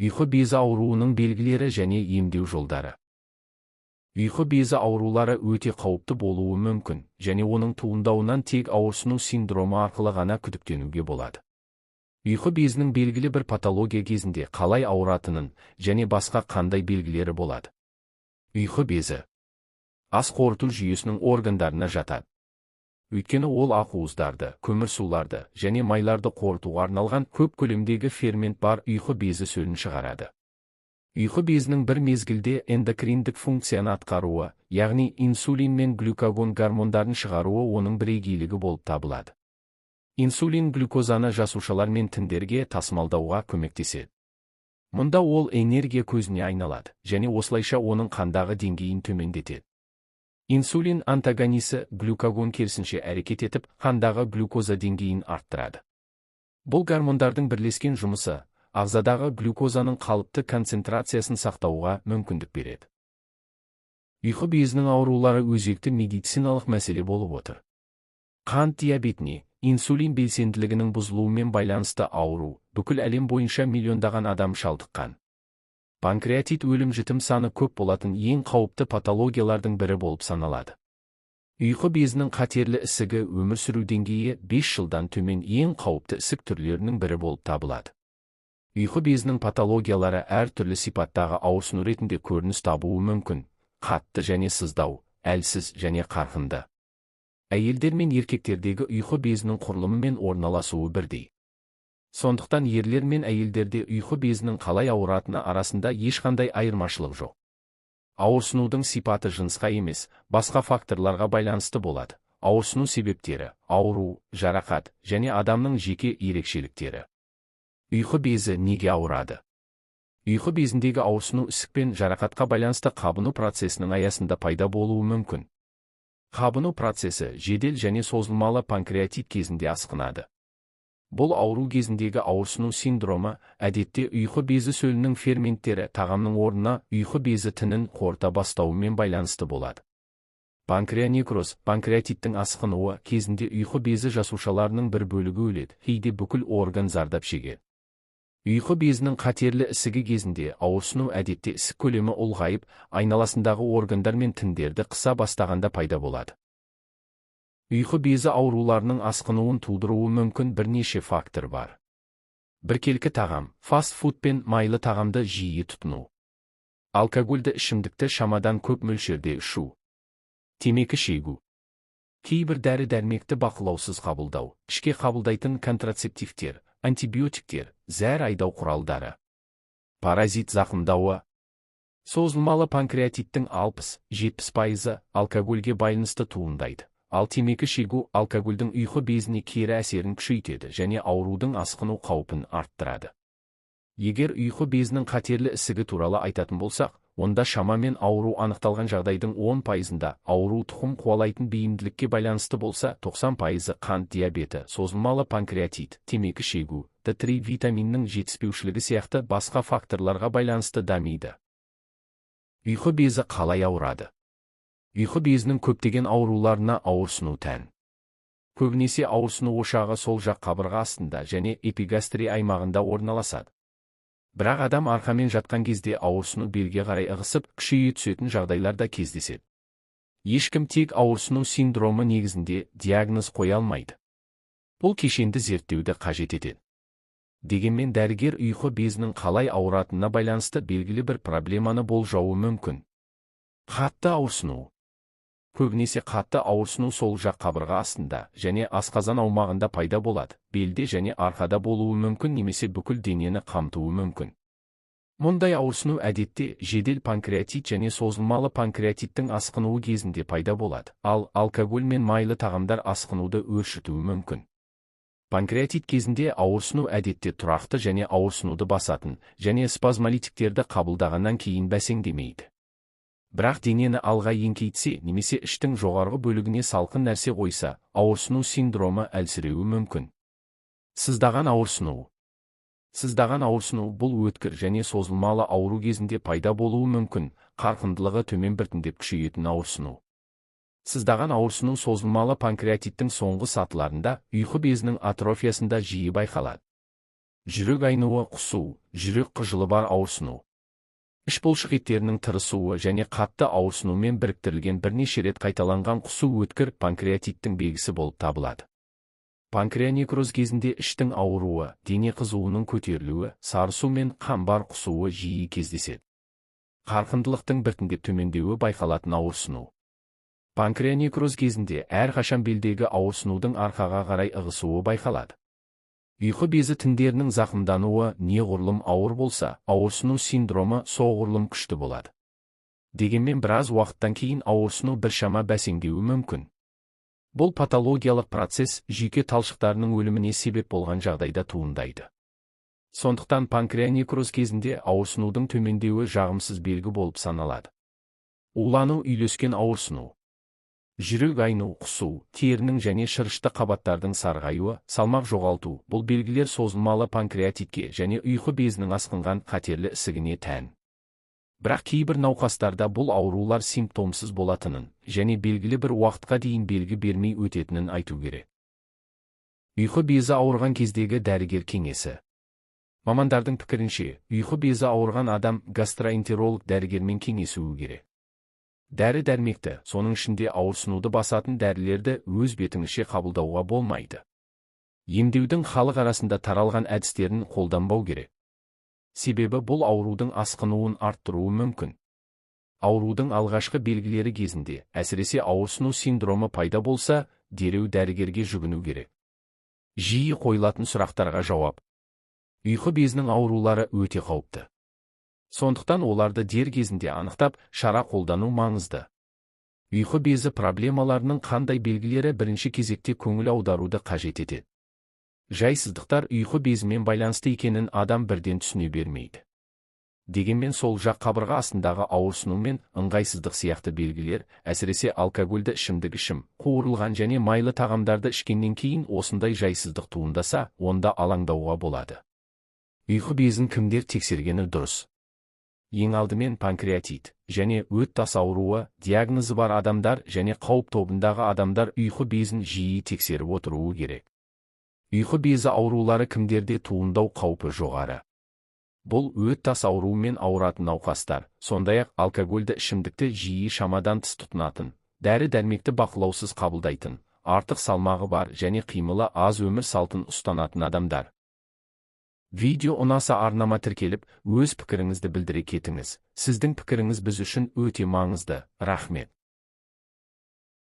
Ұйқы безі ауруының белгілері және емдеу жолдары. Ұйқы безі аурулары өте қауіпті болуы мүмкін, және оның туындауынан тек ауырсыну синдромы арқылы ғана күдіктенуге болады. Ұйқы безінің белгілі бір патология кезінде қалай ауыратынын және басқа қандай белгілері болады. Ұйқы безі ас қорыту жүйесінің органдарына жатады. Өйткені ол ақуыздарды, көмірсуларды және майларды қорытуға арналған көп көлемдегі фермент бар ұйқы безі сөлін шығарады. Ұйқы безінің бір мезгілде эндокриндік функцияны атқаруы, яғни инсулин мен глюкагон гормондарын шығаруы оның бірегейлігі болып табылады. Инсулин глюкозаны жасушалар мен тіндерге тасымалдауға көмектеседі. Мұнда ол энергия көзіне айналады, және осылайша оның қандағы деңгейін төмендетеді. Инсулин антагонисі глюкагон керісінше әрекет етіп, қандағы глюкоза деңгейін арттырады. Бұл гормондардың бірлескен жұмысы ағзадағы глюкозаның қалыпты концентрациясын сақтауға мүмкіндік береді. Ұйқы безінің аурулары өзекті медициналық мәселе болып отыр. Қант диабетіне, инсулин белсенділігінің бұзылуымен байланысты ауру бүкіл әлем бойынша миллиондаған адам шалдыққан. Панкреатит өлім-жітім саны көп болатын ең қауіпті патологиялардың бірі болып саналады. Ұйқы безінің қатерлі ісігі өмір сүру деңгейі 5 жылдан төмен ең қауіпті ісік түрлерінің бірі болып табылады. Ұйқы безінің патологиялары әр түрлі сипаттағы ауырсыну ретінде көрініс табуы мүмкін: қатты және сыздау, әлсіз және қарқынды. Әйелдер мен еркектердегі ұйқы безінің құрылымы мен орналасуы бірдей. Сондықтан ерлер мен әйелдерде ұйқы безінің қалай ауыратыны арасында ешқандай айырмашылық жоқ. Ауырсынудың сипаты жынысқа емес, басқа факторларға байланысты болады. Ауырсыну себептері, ауру, жарақат және адамның жеке ерекшеліктері. Ұйқы безі неге ауырады? Ұйқы безіндегі ауырсыну ісік пен жарақатқа байланысты қабыну процесінің аясында пайда болуы мүмкін. Қабыну процесі жедел және созылмалы панкреатит кезінде асқынады. Бұл ауру кезіндегі ауырсыну синдромы әдетте ұйқы безі сөлінің ферменттері тағамның орнына ұйқы безі тінін қорыта бастауымен байланысты болады. Панкреонекроз, панкреатиттің асқынуы кезінде ұйқы безі жасушаларының бір бөлігі өледі, кейде бүкіл орган зардап шегеді. Ұйқы безінің қатерлі ісігі кезінде ауырсыну әдетте ісік көлемі ұлғайып, айналасындағы органдар мен тіндерді қыса бастағанда пайда болады. Ұйқы безі ауруларының асқынуын тудыруы мүмкін бірнеше фактор бар. Біркелкі тағам, фастфуд пен майлы тағамды жиі тұтыну. Алкогольді ішімдікті шамадан көп мөлшерде ішу. Темекі шегу. Кейбір дәрі-дәрмекті бақылаусыз қабылдау, ішке қабылдайтын контрацептивтер, антибиотиктер, зәр айдау құралдары. Паразит зақымдауы. Созылмалы панкреатиттің 60-70% алкогольге байланысты туындайды. Ал темекі шегу алкогольдің ұйқы безіне кері әсерін күшейтеді және аурудың асқыну қаупін арттырады. Егер ұйқы безінің қатерлі ісігі туралы айтатын болсақ, онда шамамен ауру анықталған жағдайдың 10%-ында ауру тұқым қуалайтын бейімділікке байланысты болса, 90% қант диабеті, созылмалы панкреатит, темекі шегу, D3 витаминінің жетіспеушілігі сияқты басқа факторларға байланысты дамиды. Ұйқы безі қалай ауырады? Ұйқы безінің көптеген ауруларына ауырсыну тән. Көбінесе ауырсыну ошағы сол жақ қабырға астында және эпигастри аймағында орналасады. Бірақ адам арқамен жатқан кезде ауырсыну белге қарай ығысып, күшейе түсетін жағдайлар да кездеседі. Ешкім тек ауырсыну синдромы негізінде диагноз қоя алмайды. Бұл кешенді зерттеуді қажет етеді. Дегенмен дәрігер ұйқы безінің қалай ауыратынына байланысты белгілі бір проблеманы болжауы мүмкін. Қатты ауырсыну. Көбінесе қатты ауырсыну сол жақ қабырға астында және асқазан аумағында пайда болады, белде және арқада болуы мүмкін немесе бүкіл денені қамтуы мүмкін. Мұндай ауырсыну әдетте жедел панкреатит және созылмалы панкреатиттің асқынуы кезінде пайда болады, ал алкоголь мен майлы тағамдар асқынуды өршітуі мүмкін. Панкреатит кезінде ауырсыну әдетте тұрақты және ауырсынуды басатын және спазмолитиктерді қабылдағаннан кейін бәсеңдемейді. Бірақ денені алға еңкейтсе немесе іштің жоғарғы бөлігіне салқын нәрсе қойса, ауырсыну синдромы әлсіреуі мүмкін. Сыздаған ауырсыну. Сыздаған ауырсыну бұл өткір және созылмалы ауру кезінде пайда болуы мүмкін, қарқындылығы төмен біртіндеп күшейетін ауырсыну. Сыздаған ауырсыну созылмалы панкреатиттің соңғы сатыларында ұйқы безінің атрофиясында жиі байқалады. жүрек айнуы, құсу, жүрек қыжылы бар ауырсыну. Іш бұлшық еттерінің тырысуы және қатты ауырсынумен біріктірілген бірнеше рет қайталанған құсу өткір панкреатиттің белгісі болып табылады. Панкреонекроз кезінде іштің ауыруы, дене қызуының көтерілуі, сарысу мен қан бар құсуы жиі кездеседі. Қарқындылықтың біртіндеп төмендеуі байқалатын ауырсыну. Панкреонекроз кезінде әрқашан белдегі ауырсынудың арқаға қарай ығысуы байқалады. Ұйқы безі тіндерінің зақымдануы неғұрлым ауыр болса, ауырсыну синдромы соғұрлым күшті болады. Дегенмен біраз уақыттан кейін ауырсыну біршама бәсеңдеуі мүмкін. Бұл патологиялық процесс жүйке талшықтарының өліміне себеп болған жағдайда туындайды. Сондықтан панкреонекроз кезінде ауырсынудың төмендеуі жағымсыз белгі болып саналады. Улану, үйлескен ауырсыну. Жүрек айну, құсу, терінің және шырышты қабаттардың сарғаюы, салмақ жоғалту, бұл белгілер созылмалы панкреатитке және ұйқы безінің асқынған қатерлі ісігіне тән. Бірақ кейбір науқастарда бұл аурулар симптомсыз болатынын және белгілі бір уақытқа дейін белгі бермей өтетінін айту керек. Ұйқы безі ауырған кездегі дәрігер кеңесі. Мамандардың пікірінше, ұйқы безі ауырған адам гастроэнтеролог дәрігермен кеңесуі керек. Дәрі-дәрмекті, соның ішінде ауырсынуды басатын дәрілерді өз бетіңізше қабылдауға болмайды. Емдеудің халық арасында таралған әдістерін қолданбау керек. Себебі бұл аурудың асқынуын арттыруы мүмкін. Аурудың алғашқы белгілері кезінде, әсіресе ауырсыну синдромы пайда болса, дереу дәрігерге жүгіну керек. Жиі қойылатын сұрақтарға жауап. Ұйқы безінің аурулары өте қауіпті. Сондықтан оларды дер кезінде анықтап, шара қолдану маңызды. Ұйқы безі проблемаларының қандай белгілері бірінші кезекте көңіл аударуды қажет етеді. Жайсыздықтар ұйқы безімен байланысты екенін адам бірден түсіне бермейді. Дегенмен сол жақ қабырға астындағы ауырсыну мен ыңғайсыздық сияқты белгілер, әсіресе алкогольді ішімдік ішім, қуырылған және майлы тағамдарды ішкеннен кейін осындай жайсыздық туындаса, онда алаңдауға болады. Ұйқы безін кімдер тексергені дұрыс? Ең алдымен панкреатит және өт тас ауруы диагнозы бар адамдар және қауіп тобындағы адамдар ұйқы безін жиі тексеріп отыруы керек. Ұйқы безі аурулары кімдерде туындау қаупі жоғары? Бұл өт тас ауруымен ауыратын науқастар, сондай-ақ алкогольді ішімдікті жиі шамадан тыс тұтынатын, дәрі-дәрмекті бақылаусыз қабылдайтын, артық салмағы бар және қимылы аз өмір салтын ұстанатын адамдар. Видео ұнаса арнама тіркеліп, өз пікіріңізді білдіре кетіңіз. Сіздің пікіріңіз біз үшін өте маңызды. Рахмет.